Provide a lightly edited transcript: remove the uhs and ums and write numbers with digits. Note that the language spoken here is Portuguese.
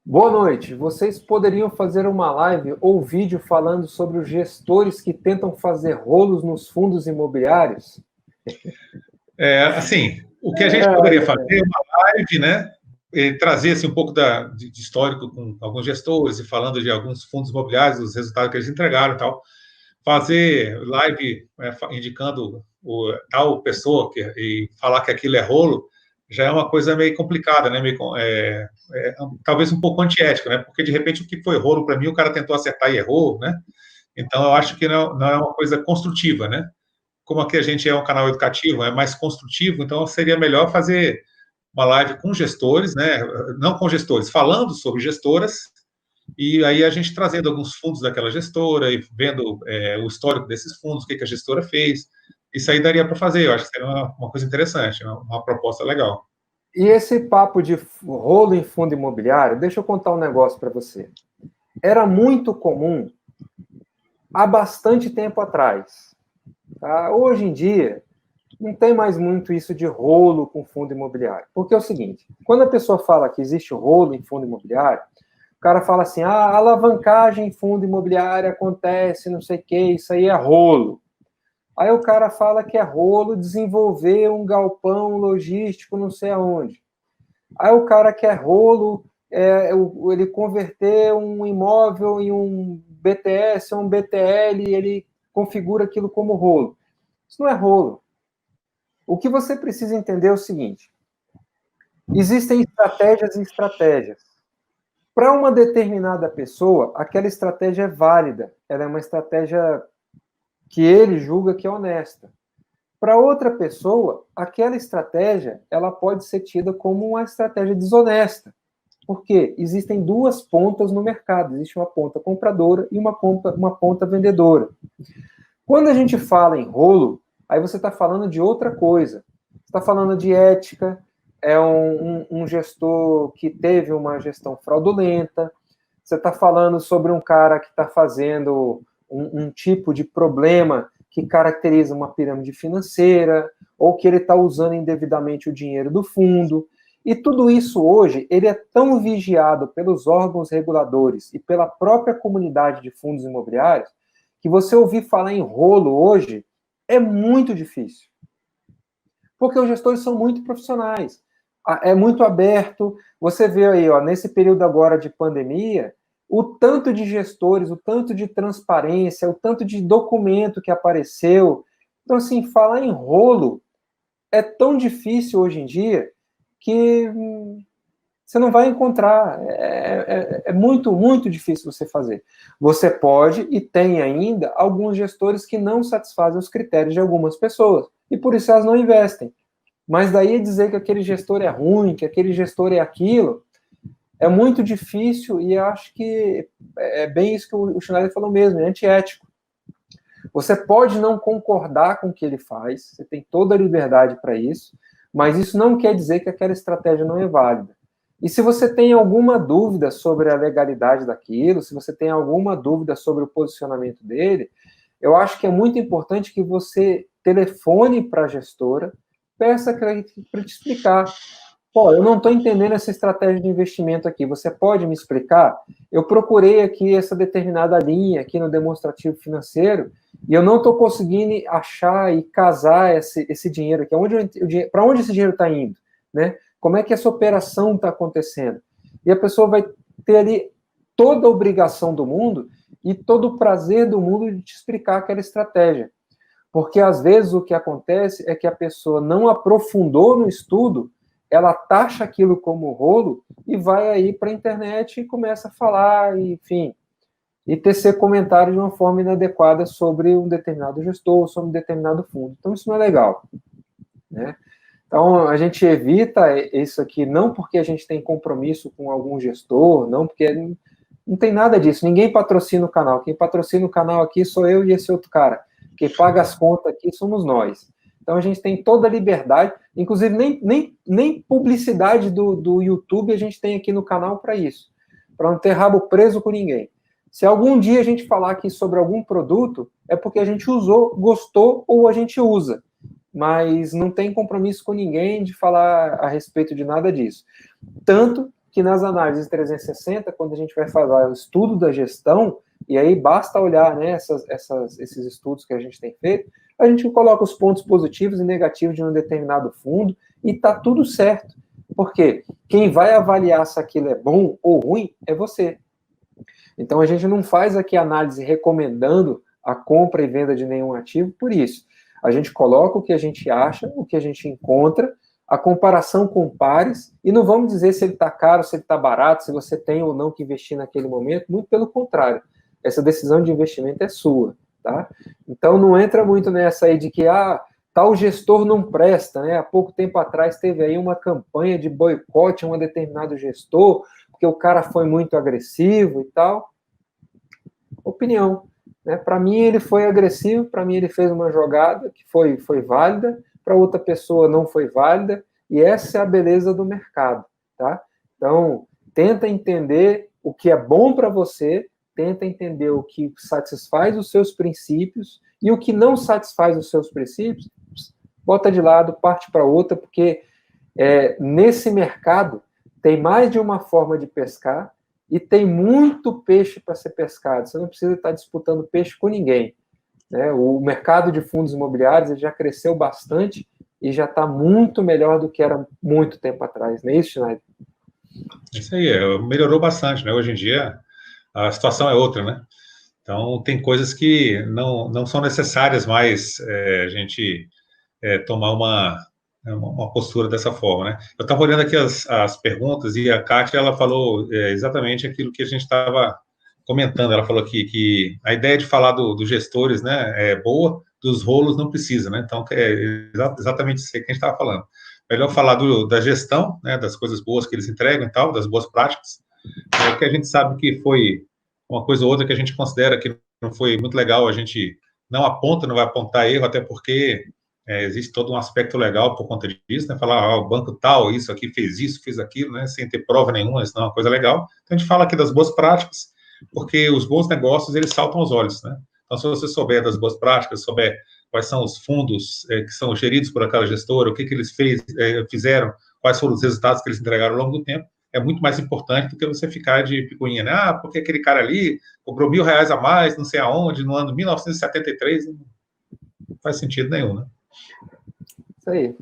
Boa noite. Vocês poderiam fazer uma live ou vídeo falando sobre os gestores que tentam fazer rolos nos fundos imobiliários? Assim, o que a gente poderia fazer é uma live, né? E trazer assim, um pouco de histórico com alguns gestores e falando de alguns fundos imobiliários, os resultados que eles entregaram e tal. Fazer live indicando tal pessoa e falar que aquilo é rolo já é uma coisa meio complicada, né? Talvez um pouco antiético, né? Porque de repente o que foi rolo para mim, o cara tentou acertar e errou, né? Então eu acho que não é uma coisa construtiva, né? Como aqui a gente é um canal educativo, é mais construtivo, então seria melhor fazer uma live com gestores, né? Não com gestores, falando sobre gestoras, e aí a gente trazendo alguns fundos daquela gestora e vendo o histórico desses fundos, o que a gestora fez. Isso aí daria para fazer, eu acho que seria uma coisa interessante, uma proposta legal. E esse papo de rolo em fundo imobiliário, deixa eu contar um negócio para você. Era muito comum há bastante tempo atrás. Tá? Hoje em dia, não tem mais muito isso de rolo com fundo imobiliário. Porque é o seguinte, quando a pessoa fala que existe rolo em fundo imobiliário, o cara fala assim, a alavancagem em fundo imobiliário acontece, não sei o que, isso aí é rolo. Aí o cara fala que é rolo desenvolver um galpão logístico não sei aonde. Aí o cara quer rolo, ele converter um imóvel em um BTS ou um BTL, ele configura aquilo como rolo. Isso não é rolo. O que você precisa entender é o seguinte: existem estratégias e estratégias. Para uma determinada pessoa, aquela estratégia é válida, ela é uma estratégia que ele julga que é honesta. Para outra pessoa, aquela estratégia ela pode ser tida como uma estratégia desonesta. Porque existem duas pontas no mercado. Existe uma ponta compradora e uma ponta vendedora. Quando a gente fala em rolo, aí você está falando de outra coisa. Você está falando de ética, é um gestor que teve uma gestão fraudulenta. Você está falando sobre um cara que está fazendo um tipo de problema que caracteriza uma pirâmide financeira, ou que ele está usando indevidamente o dinheiro do fundo. E tudo isso hoje, ele é tão vigiado pelos órgãos reguladores e pela própria comunidade de fundos imobiliários, que você ouvir falar em rolo hoje é muito difícil. Porque os gestores são muito profissionais. É muito aberto. Você vê aí, ó, nesse período agora de pandemia, o tanto de gestores, o tanto de transparência, o tanto de documento que apareceu. Então, assim, falar em rolo é tão difícil hoje em dia que você não vai encontrar. É muito, muito difícil você fazer. Você pode e tem ainda alguns gestores que não satisfazem os critérios de algumas pessoas. E por isso elas não investem. Mas daí dizer que aquele gestor é ruim, que aquele gestor é aquilo, é muito difícil e acho que é bem isso que o Schneider falou mesmo, é antiético. Você pode não concordar com o que ele faz, você tem toda a liberdade para isso, mas isso não quer dizer que aquela estratégia não é válida. E se você tem alguma dúvida sobre a legalidade daquilo, se você tem alguma dúvida sobre o posicionamento dele, eu acho que é muito importante que você telefone para a gestora, peça para te explicar. Pô, eu não estou entendendo essa estratégia de investimento aqui. Você pode me explicar? Eu procurei aqui essa determinada linha aqui no demonstrativo financeiro e eu não estou conseguindo achar e casar esse dinheiro aqui. Para onde esse dinheiro está indo? Né? Como é que essa operação está acontecendo? E a pessoa vai ter ali toda a obrigação do mundo e todo o prazer do mundo de te explicar aquela estratégia. Porque às vezes o que acontece é que a pessoa não aprofundou no estudo, ela taxa aquilo como rolo e vai aí para a internet e começa a falar, enfim, e tecer comentários de uma forma inadequada sobre um determinado gestor, sobre um determinado fundo. Então isso não é legal, né? Então a gente evita isso aqui não porque a gente tem compromisso com algum gestor, não porque não tem nada disso. Ninguém patrocina o canal. Quem patrocina o canal aqui sou eu e esse outro cara. Quem paga as contas aqui somos nós. Então a gente tem toda a liberdade, inclusive nem publicidade do YouTube a gente tem aqui no canal para isso, para não ter rabo preso com ninguém. Se algum dia a gente falar aqui sobre algum produto, é porque a gente usou, gostou ou a gente usa, mas não tem compromisso com ninguém de falar a respeito de nada disso. Tanto que nas análises 360, quando a gente vai falar o estudo da gestão, e aí basta olhar, né, esses estudos que a gente tem feito, a gente coloca os pontos positivos e negativos de um determinado fundo e está tudo certo. Porque quem vai avaliar se aquilo é bom ou ruim é você. Então a gente não faz aqui análise recomendando a compra e venda de nenhum ativo por isso. A gente coloca o que a gente acha, o que a gente encontra, a comparação com pares, e não vamos dizer se ele está caro, se ele está barato, se você tem ou não que investir naquele momento, muito pelo contrário. Essa decisão de investimento é sua, tá? Então não entra muito nessa aí de que, tal gestor não presta, né? Há pouco tempo atrás teve aí uma campanha de boicote a um determinado gestor, porque o cara foi muito agressivo e tal. Opinião, né? Para mim ele foi agressivo, para mim ele fez uma jogada que foi válida, para outra pessoa não foi válida, e essa é a beleza do mercado, tá? Então, tenta entender o que é bom para você, tenta entender o que satisfaz os seus princípios, e o que não satisfaz os seus princípios, bota de lado, parte para outra, porque nesse mercado tem mais de uma forma de pescar, e tem muito peixe para ser pescado, você não precisa estar disputando peixe com ninguém. Né? O mercado de fundos imobiliários já cresceu bastante e já está muito melhor do que era muito tempo atrás, não é isso, Schneider? Isso aí, melhorou bastante, né? Hoje em dia a situação é outra, né? Então tem coisas que não são necessárias mais a gente tomar uma postura dessa forma, né? Eu estava olhando aqui as perguntas e a Kátia, ela falou exatamente aquilo que a gente estava comentando. Ela falou que a ideia de falar dos gestores, né, é boa, dos rolos não precisa, né? Então, é exatamente isso que a gente estava falando. Melhor falar da gestão, né, das coisas boas que eles entregam e tal, das boas práticas, que a gente sabe que foi uma coisa ou outra que a gente considera que não foi muito legal, a gente não aponta, não vai apontar erro, até porque existe todo um aspecto legal por conta disso, né? Falar, o banco tal, isso aqui fez isso, fez aquilo, né? Sem ter prova nenhuma, isso não é uma coisa legal. Então, a gente fala aqui das boas práticas, porque os bons negócios, eles saltam aos olhos, né? Então, se você souber das boas práticas, souber quais são os fundos que são geridos por aquela gestora, o que eles fizeram, quais foram os resultados que eles entregaram ao longo do tempo, é muito mais importante do que você ficar de picuinha, né? Porque aquele cara ali cobrou R$1.000 a mais, não sei aonde, no ano 1973, não faz sentido nenhum, né? Isso aí.